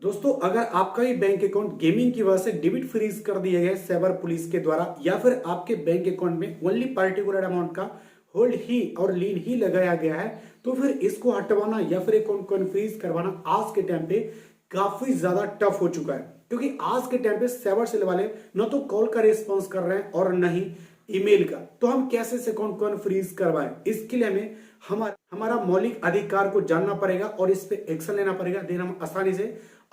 दोस्तों, अगर आपका ही बैंक अकाउंट गेमिंग की वजह से डेबिट फ्रीज कर दिया गया है साइबर पुलिस के द्वारा, या फिर आपके बैंक अकाउंट में ओनली पार्टिकुलर अमाउंट का होल्ड ही और लीन ही लगाया गया है, तो फिर इसको हटवाना या फिर अकाउंट को फ्रीज करवाना आज के टाइम पे काफी ज्यादा टफ हो चुका है। क्योंकि आज के टाइम पे साइबर सेल वाले न तो कॉल का रिस्पॉन्स कर रहे हैं और न ही ईमेल का। तो हम कैसे इस अकाउंट को फ्रीज करवाएं, इसके लिए हमें हमारा मौलिक अधिकार को जानना पड़ेगा और इस पे एक्शन लेना पड़ेगा। देन हम आसानी से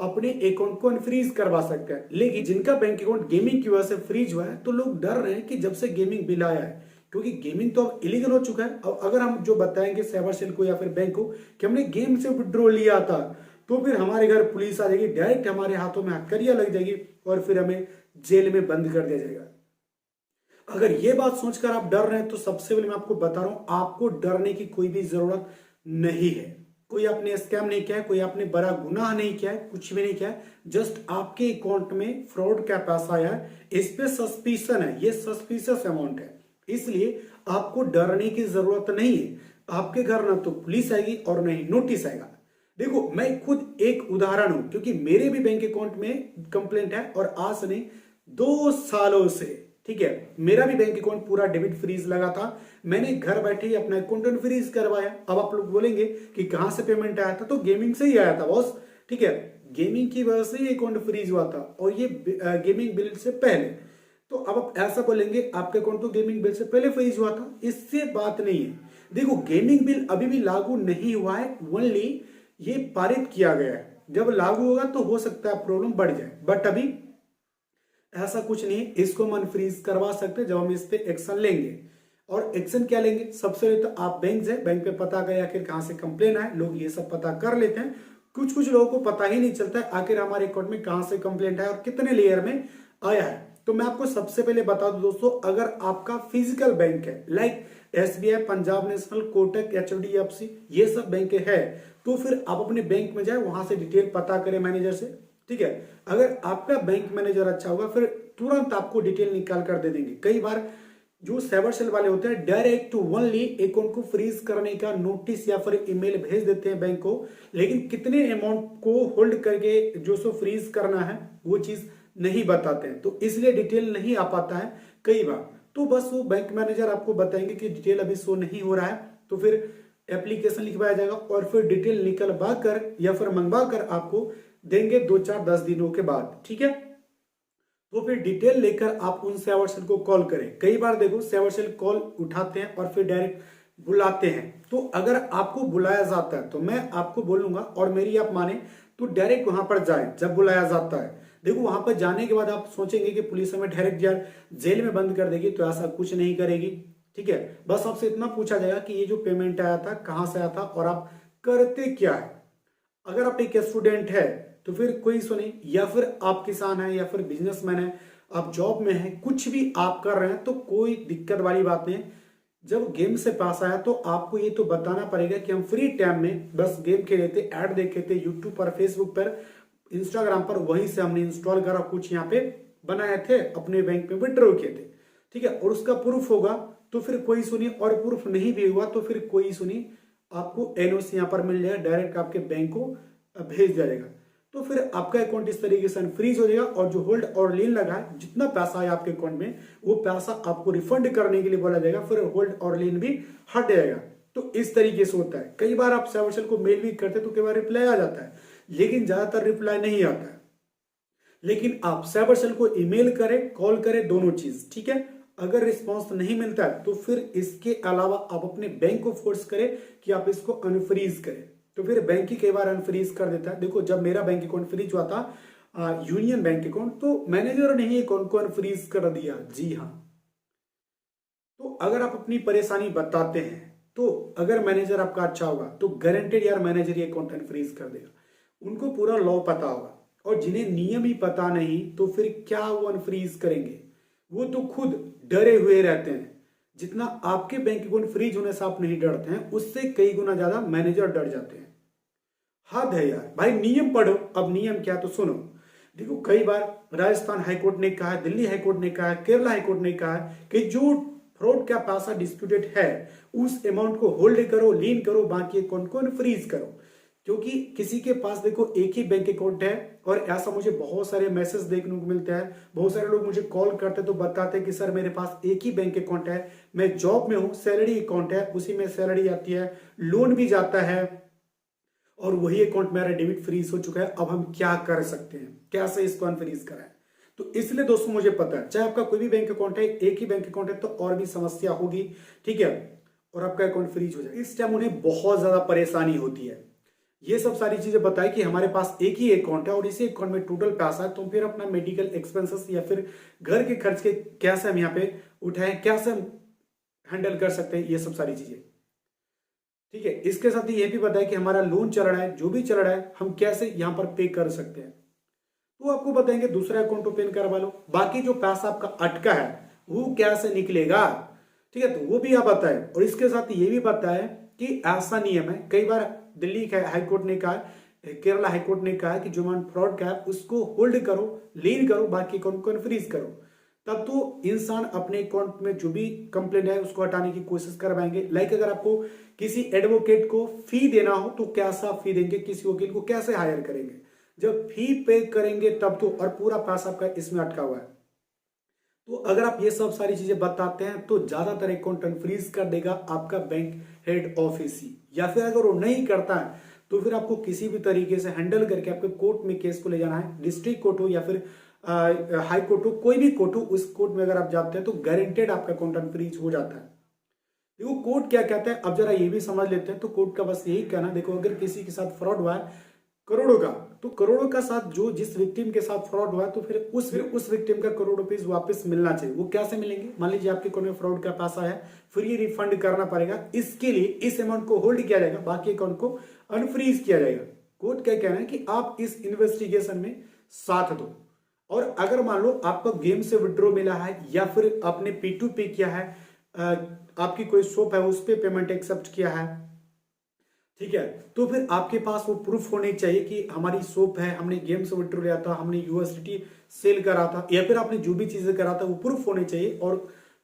अपने अकाउंट को अनफ्रीज करवा सकते हैं। लेकिन जिनका बैंक अकाउंट गेमिंग की वजह से फ्रीज हुआ है, तो लोग डर रहे हैं कि जब से गेमिंग बिल आया है, क्योंकि गेमिंग तो अब इलीगल हो चुका है। अब अगर हम जो बताएंगे साइबर सेल को या फिर बैंक को कि हमने गेम से विड्रॉ लिया था, तो फिर हमारे घर पुलिस आ जाएगी, डायरेक्ट हमारे हाथों में हथकड़ियां लग जाएगी और फिर हमें जेल में बंद कर दिया जाएगा। अगर ये बात सोचकर आप डर रहे हैं, तो सबसे पहले मैं आपको बता रहा हूं, आपको डरने की कोई भी जरूरत नहीं है। कोई आपने स्कैम नहीं किया है, कोई आपने बड़ा गुनाह नहीं किया है, कुछ भी नहीं किया है। जस्ट आपके अकाउंट में फ्रॉड का पैसा आया है, इस पे सस्पिशन है, ये सस्पिशियस अमाउंट है, इसलिए आपको डरने की जरूरत नहीं है। आपके घर ना तो पुलिस आएगी और ना ही नोटिस आएगा। देखो, मैं खुद एक उदाहरण हूं, क्योंकि मेरे भी बैंक अकाउंट में कंप्लेंट है और आज नहीं 2 सालों से, ठीक है, मेरा भी बैंक अकाउंट पूरा डेबिट फ्रीज लगा था। मैंने घर बैठे ही अपना अकाउंट फ्रीज करवाया। अब आप लोग बोलेंगे कि कहां से पेमेंट आया था, तो गेमिंग से ही आया था बॉस, ठीक है। गेमिंग की वजह से ही अकाउंट फ्रीज हुआ था, और ये गेमिंग बिल से पहले। तो अब आप ऐसा बोलेंगे आपका अकाउंट तो गेमिंग बिल से पहले फ्रीज हुआ था, इससे बात नहीं है। देखो, गेमिंग बिल अभी भी लागू नहीं हुआ है, ओनली ये पारित किया गया है। जब लागू होगा तो हो सकता है प्रॉब्लम बढ़ जाए, बट अभी ऐसा कुछ नहीं है। इसको हम अनफ्रीज करवा सकते हैं जब हम इस पे एक्शन लेंगे। और एक्शन क्या लेंगे, सबसे पहले तो आप बैंक से, बैंक पे पता करें आखिर कहां से कंप्लेन आए। लोग ये सब पता कर लेते हैं, कुछ कुछ लोगों को पता ही नहीं चलता है आखिर हमारे अकाउंट में कहां से कंप्लेंट आया और कितने लेयर में आया है। तो मैं आपको सबसे पहले बता दूं दोस्तों, अगर आपका फिजिकल बैंक है, like SBI, Punjab national, Kotak, HDFC, ये सब बैंक है, तो फिर आप अपने बैंक में जाए, वहां से डिटेल पता करें मैनेजर से, ठीक है। अगर आपका बैंक मैनेजर अच्छा होगा, फिर तुरंत आपको डिटेल निकाल कर दे देंगे। कई बार जो साइबर सेल वाले होते हैं, डायरेक्ट ओनली अकाउंट को फ्रीज करने का नोटिस या फिर ईमेल भेज देते हैं बैंक को, लेकिन कितने अमाउंट को होल्ड करके जो सो फ्रीज करना है वो चीज नहीं बताते हैं। तो इसलिए डिटेल नहीं आ पाता है कई बार। तो बस वो बैंक मैनेजर आपको बताएंगे कि डिटेल अभी शो नहीं हो रहा है, तो फिर एप्लीकेशन लिखवाया जाएगा और फिर डिटेल निकलवा कर या फिर मंगवा कर आपको देंगे 2-4-10 दिनों के बाद, ठीक है। तो फिर डिटेल लेकर आप उन साइबर सेल को कॉल करें। कई बार देखो साइबर सेल कॉल उठाते हैं और फिर डायरेक्ट बुलाते हैं। तो अगर आपको बुलाया जाता है तो मैं आपको बोलूंगा, और मेरी आप माने तो डायरेक्ट वहां पर जाए जब बुलाया जाता है। देखो, वहां पर जाने के बाद आप सोचेंगे कि पुलिस हमें डायरेक्ट यार जेल में बंद कर देगी, तो ऐसा कुछ नहीं करेगी, ठीक है। बस आपसे इतना पूछा जाएगा कि ये जो पेमेंट आया था कहां से आया था और आप करते क्या है। अगर आप एक स्टूडेंट है तो फिर कोई सुने, या फिर आप किसान है या फिर बिजनेसमैन है, आप जॉब में है, कुछ भी आप कर रहे हैं, तो कोई दिक्कत वाली बात नहीं है। जब गेम से पास आया तो आपको ये तो बताना पड़ेगा कि हम फ्री टाइम में बस गेम खेले थे, ऐड देखे थे यूट्यूब पर, फेसबुक पर, इंस्टाग्राम पर, वहीं से हमने इंस्टॉल करा, कुछ यहाँ पे बनाए थे, अपने बैंक में विड्रॉ किए थे, ठीक है। और उसका प्रूफ होगा तो फिर कोई सुनिए, और प्रूफ नहीं भी हुआ तो फिर कोई सुनिए, आपको NOC यहाँ पर मिल जाएगा, डायरेक्ट आपके बैंक को भेज दिया जाएगा। तो फिर आपका अकाउंट इस तरीके से फ्रीज हो जाएगा, और जो होल्ड और लीन लगा है, जितना पैसा है आपके अकाउंट में, वो पैसा आपको रिफंड करने के लिए बोला जाएगा, फिर होल्ड और लीन भी हट जाएगा। तो इस तरीके से होता है। कई बार आप साइबर सेल को मेल भी करते तो कई बार रिप्लाई आ जाता है, लेकिन ज्यादातर रिप्लाई नहीं आता है। लेकिन आप साइबर सेल को ईमेल करें, कॉल करें, दोनों चीज, ठीक है। अगर रिस्पांस नहीं मिलता है तो फिर इसके अलावा आप अपने बैंक को फोर्स करें कि आप इसको अनफ्रीज करें, तो फिर बैंक ही कई बार अनफ्रीज कर देता है। देखो, जब मेरा बैंक अकाउंट फ्रीज हुआ था, यूनियन बैंक अकाउंट, तो मैनेजर ने ही अकाउंट को अनफ्रीज कर दिया, जी हाँ। तो अगर आप अपनी परेशानी बताते हैं, तो अगर मैनेजर आपका अच्छा होगा तो गारंटेड यार मैनेजर ये अकाउंट अनफ्रीज कर देगा। उनको पूरा लॉ पता होगा, और जिन्हें नियम ही पता नहीं तो फिर क्या वो अनफ्रीज करेंगे। वो तो खुद डरे हुए रहते हैं। जितना आपके बैंक अकाउंट फ्रीज होने से आप नहीं डरते हैं, उससे कई गुना ज्यादा मैनेजर डर जाते हैं। हद है यार भाई, नियम पढ़ो। अब नियम क्या, तो सुनो। देखो, कई बार राजस्थान हाईकोर्ट ने कहा है, दिल्ली हाईकोर्ट ने कहा है, केरला हाईकोर्ट ने कहा है कि जो फ्रॉड का पैसा डिस्प्यूटेड है, उस अमाउंट को होल्ड करो, लीन करो, बाकी अकाउंट को फ्रीज करो। क्योंकि किसी के पास देखो एक ही बैंक अकाउंट है, और ऐसा मुझे बहुत सारे मैसेज देखने को मिलते हैं, बहुत सारे लोग मुझे कॉल करते तो बताते हैं कि सर मेरे पास एक ही बैंक अकाउंट है, मैं जॉब में हूं, सैलरी अकाउंट है, उसी में सैलरी आती है, लोन भी जाता है, और वही अकाउंट मेरा डेबिट फ्रीज हो चुका है। अब हम क्या कर सकते हैं, कैसे इसको अनफ्रीज कराएं? तो इसलिए दोस्तों मुझे पता है, चाहे आपका कोई भी बैंक अकाउंट है, एक ही बैंक अकाउंट है, तो और भी समस्या होगी, ठीक है, और आपका अकाउंट फ्रीज हो जाए, इस टाइम उन्हें बहुत ज्यादा परेशानी होती है। ये सब सारी चीजें बताई कि हमारे पास एक ही अकाउंट है और इसी अकाउंट में टोटल पैसा है, तो फिर अपना मेडिकल एक्सपेंसेस या फिर घर के खर्च के कैसे हम यहाँ पे उठाएं, कैसे हम हैंडल कर सकते हैं, ये सब सारी चीजें, ठीक है। इसके साथ ही ये भी बताया कि हमारा लोन चल रहा है, जो भी चल रहा है, हम कैसे यहाँ पर पे कर सकते हैं, तो आपको बताएंगे दूसरा अकाउंट ओपन करवा लो। बाकी जो पैसा आपका अटका है वो कैसे निकलेगा, ठीक है, तो वो भी आप बताएं। और इसके साथ ये भी बताएं कि ऐसा नियम है, कई बार दिल्ली हाईकोर्ट ने कहा, केरला हाईकोर्ट ने कहा कि जो अमाउंट फ्रॉड का है उसको होल्ड करो, लीन करो, बाकी अकाउंट को फ्रीज करो। तब तो इंसान अपने अकाउंट में जो भी कंप्लेंट है उसको हटाने की कोशिश करवाएंगे। लाइक अगर आपको किसी एडवोकेट को फी देना हो तो कैसा फी देंगे, किसी वकील को कैसे हायर करेंगे, जब फी पे करेंगे तब तो, और पूरा पैसा आपका इसमें अटका हुआ है। तो अगर आप ये सब सारी चीजें बताते हैं तो ज्यादातर अकाउंट अनफ्रीज कर देगा आपका बैंक हेड ऑफिस ही, या फिर अगर वो नहीं करता है तो फिर आपको किसी भी तरीके से हैंडल करके आपके कोर्ट में केस को ले जाना है, डिस्ट्रिक्ट कोर्ट हो या फिर हाई कोर्ट हो, कोई भी कोर्ट हो, उस कोर्ट में अगर आप जाते हैं तो गारंटेड आपका अकाउंट अनफ्रीज हो जाता है। देखो कोर्ट क्या कहता है, अब जरा ये भी समझ लेते हैं। तो कोर्ट का बस यही कहना, देखो अगर किसी के साथ फ्रॉड हुआ है करोड़ों का, तो करोड़ों का साथ जो जिस विक्टिम के साथ फ्रॉड हुआ है तो फिर उस विक्टिम का करोड़ रुपीस वापस मिलना चाहिए। वो कैसे मिलेंगे, मान लीजिए आपके अकाउंट में फ्रॉड का पैसा है, फिर ये रिफंड करना पड़ेगा, इसके लिए इस अमाउंट को होल्ड किया जाएगा, बाकी अकाउंट को अनफ्रीज किया जाएगा। कोर्ट क्या कहना है कि आप इस इन्वेस्टिगेशन में साथ दो, और अगर मान लो आपको गेम से विड्रॉ मिला है या फिर आपने P2P किया है, आपकी कोई शॉप है उस पर पेमेंट एक्सेप्ट किया है, ठीक है, तो फिर आपके पास वो प्रूफ होने चाहिए कि हमारी शॉप है, हमने गेम से विड्रॉ लिया था, हमने यूएसडीटी सेल करा था, या फिर आपने जो भी चीजें करा था वो प्रूफ होने चाहिए। और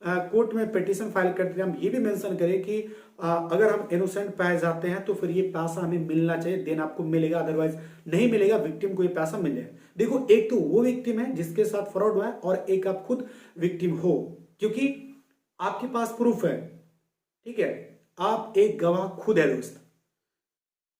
कोर्ट में पिटीशन फाइल करते हैं हम ये भी मेंशन करें कि अगर हम इनोसेंट पाए जाते हैं तो फिर ये पैसा हमें मिलना चाहिए, देन आपको मिलेगा, अदरवाइज नहीं मिलेगा, विक्टिम को ये पैसा मिलेगा। देखो एक तो वो विक्टिम है जिसके साथ फ्रॉड हुआ है, और एक आप खुद विक्टिम हो, क्योंकि आपके पास प्रूफ है, ठीक है, आप एक गवाह खुद है दोस्त,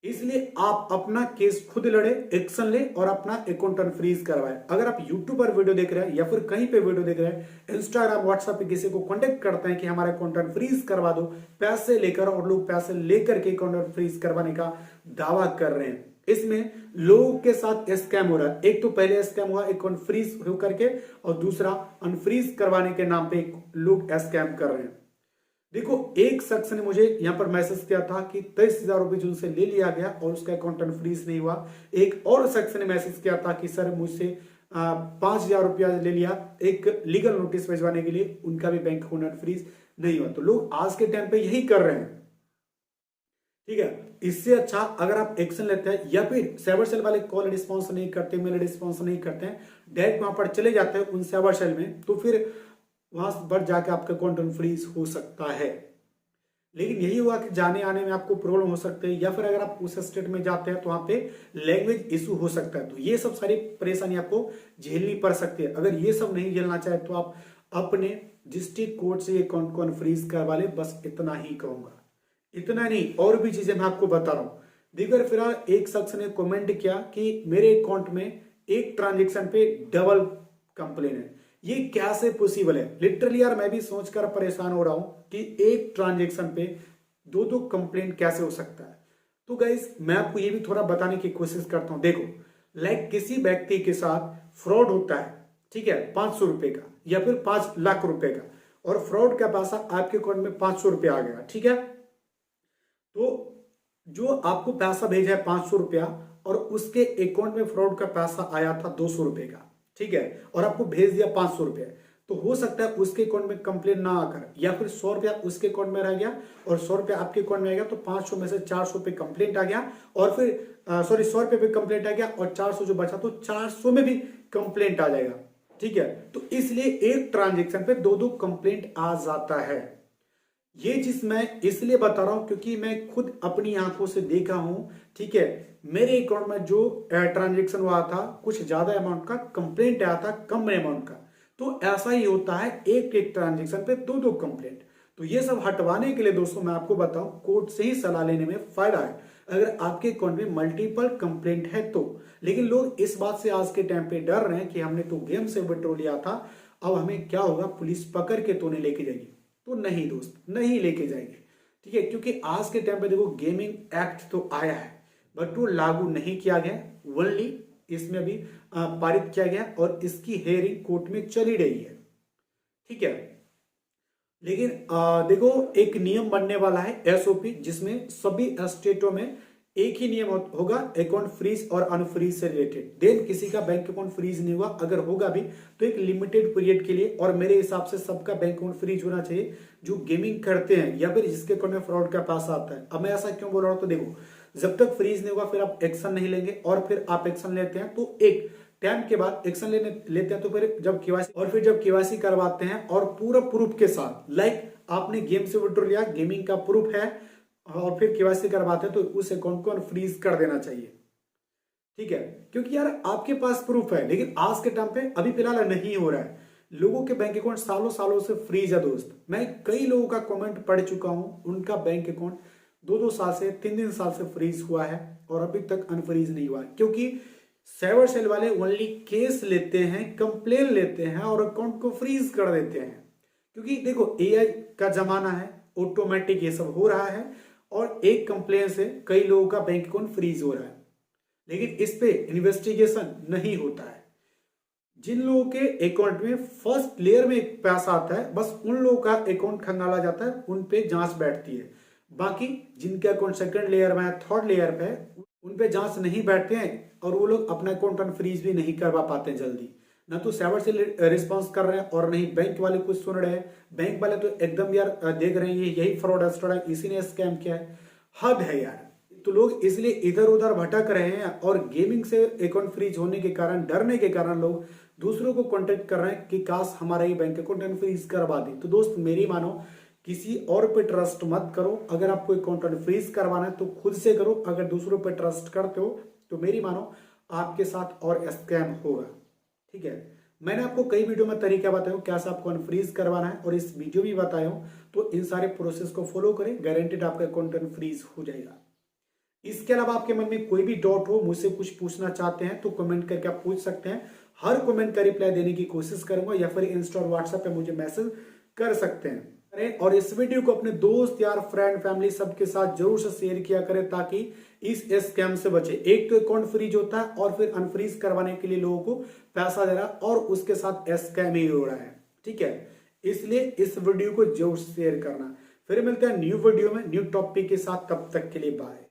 इसलिए आप अपना केस खुद लड़े, एक्शन ले और अपना अकाउंट अनफ्रीज करवाए। अगर आप यूट्यूब पर वीडियो देख रहे हैं या फिर कहीं पे वीडियो देख रहे हैं, इंस्टाग्राम व्हाट्सएप पे किसी को कांटेक्ट करते हैं कि हमारा अकाउंट अनफ्रीज करवा दो पैसे लेकर, और लोग पैसे लेकर के अकाउंट अनफ्रीज करवाने का दावा कर रहे हैं, इसमें लोगों के साथ स्कैम हो रहा है। एक तो पहले स्कैम हुआ अकाउंट फ्रीज होकर के, और दूसरा अनफ्रीज करवाने के नाम पे लोग स्कैम कर रहे हैं। देखो एक शख्स ने मुझे यहां पर मैसेज किया था कि 23,000 रुपए जो उनसे ले लिया गया और उसका अकाउंट अनफ्रीज नहीं हुआ। एक और शख्स ने मैसेज किया था कि सर मुझसे 5,000 रुपया ले लिया एक लीगल नोटिस भिजवाने के लिए, उनका भी बैंक अकाउंट अनफ्रीज नहीं हुआ। तो लोग आज के टाइम पे यही कर रहे हैं, ठीक है। इससे अच्छा अगर आप एक्शन लेते हैं या फिर साइबर सेल वाले कॉल रिस्पॉन्स नहीं करते, मेल रिस्पॉन्स नहीं करते हैं, डायरेक्ट वहां पर चले जाते हैं उन साइबर सेल में, तो फिर वहां पर जाकर आपका अकाउंट अनफ्रीज हो सकता है। लेकिन यही हुआ कि जाने आने में आपको प्रॉब्लम हो सकते हैं, या फिर अगर आप उस स्टेट में जाते हैं तो वहां पे लैंग्वेज इशू हो सकता है। तो ये सब सारी परेशानी आपको झेलनी पड़ सकती है। अगर ये सब नहीं झेलना चाहे तो आप अपने डिस्ट्रिक्ट कोर्ट से अकाउंट को अनफ्रीज करवा ले, बस इतना ही कहूंगा। इतना नहीं, और भी चीजें मैं आपको बता रहा हूं। दीगर फिलहाल एक शख्स ने कमेंट किया कि मेरे अकाउंट में एक ट्रांजेक्शन पे डबल कंप्लेन है, ये कैसे पॉसिबल है? लिटरली यार मैं भी सोचकर परेशान हो रहा हूं कि एक ट्रांजेक्शन पे दो दो कंप्लेंट कैसे हो सकता है। तो गाइस मैं आपको ये भी थोड़ा बताने की कोशिश करता हूं। देखो लाइक किसी व्यक्ति के साथ फ्रॉड होता है, ठीक है, 500 रुपए का या फिर 5 लाख रुपए का, और फ्रॉड का पैसा आपके अकाउंट में 500 रुपया आ गया, ठीक है। तो जो आपको पैसा भेजा है 500 रुपया, और उसके अकाउंट में फ्रॉड का पैसा आया था 200 रुपए का, ठीक है, और आपको भेज दिया 500 रुपया, तो हो सकता है उसके अकाउंट में कंप्लेन ना आकर, या फिर 100 रुपया उसके अकाउंट में रह गया और 100 रुपया आपके अकाउंट में आ गया, तो 500 में से 400 पे कंप्लेंट आ गया, और फिर 100 रुपये पे कंप्लेंट आ गया, और 400 जो बचा तो 400 में भी कंप्लेंट आ जाएगा, ठीक है। तो इसलिए एक ट्रांजेक्शन पे दो दो कंप्लेंट आ जाता है। ये चीज मैं इसलिए बता रहा हूं क्योंकि मैं खुद अपनी आंखों से देखा हूं, ठीक है, मेरे अकाउंट में जो ट्रांजेक्शन हुआ था कुछ ज्यादा अमाउंट का, कंप्लेंट आया था कम अमाउंट का। तो ऐसा ही होता है, एक एक ट्रांजेक्शन पे दो दो कंप्लेंट। तो ये सब हटवाने के लिए दोस्तों मैं आपको बताऊं, कोर्ट से ही सलाह लेने में फायदा है अगर आपके अकाउंट में मल्टीपल कंप्लेंट है तो। लेकिन लोग इस बात से आज के टाइम पे डर रहे हैं कि हमने तो गेम से विड्रॉ लिया था, अब हमें क्या होगा, पुलिस पकड़ के तो नहीं लेके जाएगी। तो नहीं दोस्त, नहीं लेके जाएगी, ठीक है। क्योंकि आज के टाइम पे देखो गेमिंग एक्ट तो आया है बट वो लागू नहीं किया गया, ओनली इसमें भी पारित किया गया और इसकी हेयरिंग कोर्ट में चली रही है, ठीक है। लेकिन देखो एक नियम बनने वाला है एसओपी, जिसमें सभी स्टेटों में एक ही नियम होगा अकाउंट फ्रीज और अनफ्रीज से रिलेटेड। देन किसी का बैंक अकाउंट फ्रीज नहीं हुआ, अगर होगा भी तो एक लिमिटेड पीरियड के लिए। और मेरे हिसाब से सबका बैंक अकाउंट फ्रीज होना चाहिए जो गेमिंग करते हैं या फिर जिसके अकाउंट में फ्रॉड का पैसा आता है। अब मैं ऐसा क्यों बोल रहा हूं, तो देखो जब तक फ्रीज नहीं होगा फिर आप एक्शन नहीं लेंगे, और फिर आप एक्शन लेते हैं तो एक टाइम के बाद एक्शन लेते हैं, तो फिर जब केवाईसी और फिर जब केवाईसी करवाते हैं और पूरा प्रूफ के साथ, लाइक आपने गेम से विड्रॉ लिया, गेमिंग का प्रूफ है, और फिर केवाईसी करवाते हैं तो उस अकाउंट को फ्रीज कर देना चाहिए, ठीक है। क्योंकि यार आपके पास प्रूफ है, लेकिन आज के टाइम पे अभी फिलहाल नहीं हो रहा है। लोगों के बैंक अकाउंट सालों सालों से फ्रीज है दोस्त। मैं कई लोगों का कमेंट पढ़ चुका हूं, उनका बैंक अकाउंट 2-2 साल से 3-3 साल से फ्रीज हुआ है और अभी तक अनफ्रीज नहीं हुआ, क्योंकि साइबर सेल वाले ओनली केस लेते हैं, कंप्लेन लेते हैं और अकाउंट को फ्रीज कर देते हैं। क्योंकि देखो एआई का जमाना है, ऑटोमेटिक ये सब हो रहा है और एक कंप्लेन से कई लोगों का बैंक अकाउंट फ्रीज हो रहा है, लेकिन इस पे इन्वेस्टिगेशन नहीं होता है। जिन लोगों के अकाउंट में फर्स्ट लेयर में पैसा आता है बस उन लोगों का अकाउंट खंगाला जाता है, उन पे जांच बैठती है। बाकी जिनके अकाउंट सेकंड लेयर में है, थर्ड लेयर पे है, उन पे जांच नहीं बैठते हैं और वो लोग अपना अकाउंट फ्रीज भी नहीं करवा पाते हैं जल्दी। ना तो साइबर से रिस्पॉन्स कर रहे हैं और नहीं बैंक वाले कुछ सुन रहे हैं। बैंक वाले तो एकदम यार देख रहे हैं ये यही फ्रॉड है, इसी ने स्कैम किया है। हद है यार। तो लोग इसलिए इधर उधर भटक रहे हैं और गेमिंग से अकाउंट फ्रीज होने के कारण, डरने के कारण लोग दूसरों को कॉन्टेक्ट कर रहे हैं कि काश हमारा ही बैंक अकाउंट फ्रीज करवा दे। तो दोस्त मेरी मानो, किसी और पे ट्रस्ट मत करो। अगर आपको अकाउंट फ्रीज करवाना है तो खुद से करो। अगर दूसरों पे ट्रस्ट करते हो तो मेरी मानो आपके साथ और स्कैम होगा, ठीक है। मैंने आपको कई वीडियो में तरीका बताया हूं कैसे आपको अनफ्रीज करवाना है और इस वीडियो में बताया हूं, तो इन सारे प्रोसेस को फॉलो करें, गारंटेड आपका अकाउंट फ्रीज हो जाएगा। इसके अलावा आपके मन में कोई भी डाउट हो, मुझसे कुछ पूछना चाहते हैं तो कमेंट करके आप पूछ सकते हैं। हर कमेंट का रिप्लाई देने की कोशिश करूंगा, या फिर इंस्टा और व्हाट्सएप पे मुझे मैसेज कर सकते हैं। और इस वीडियो को अपने दोस्त यार, फ्रेंड, फैमिली सबके साथ जरूर से शेयर किया करें ताकि इस स्कैम से बचे। एक तो अकाउंट फ्रीज होता है और फिर अनफ्रीज करवाने के लिए लोगों को पैसा दे रहा है और उसके साथ स्कैम ही हो रहा है, ठीक है। इसलिए इस वीडियो को जरूर शेयर करना। फिर मिलते हैं न्यू वीडियो में न्यू टॉपिक के साथ, तब तक के लिए बाय।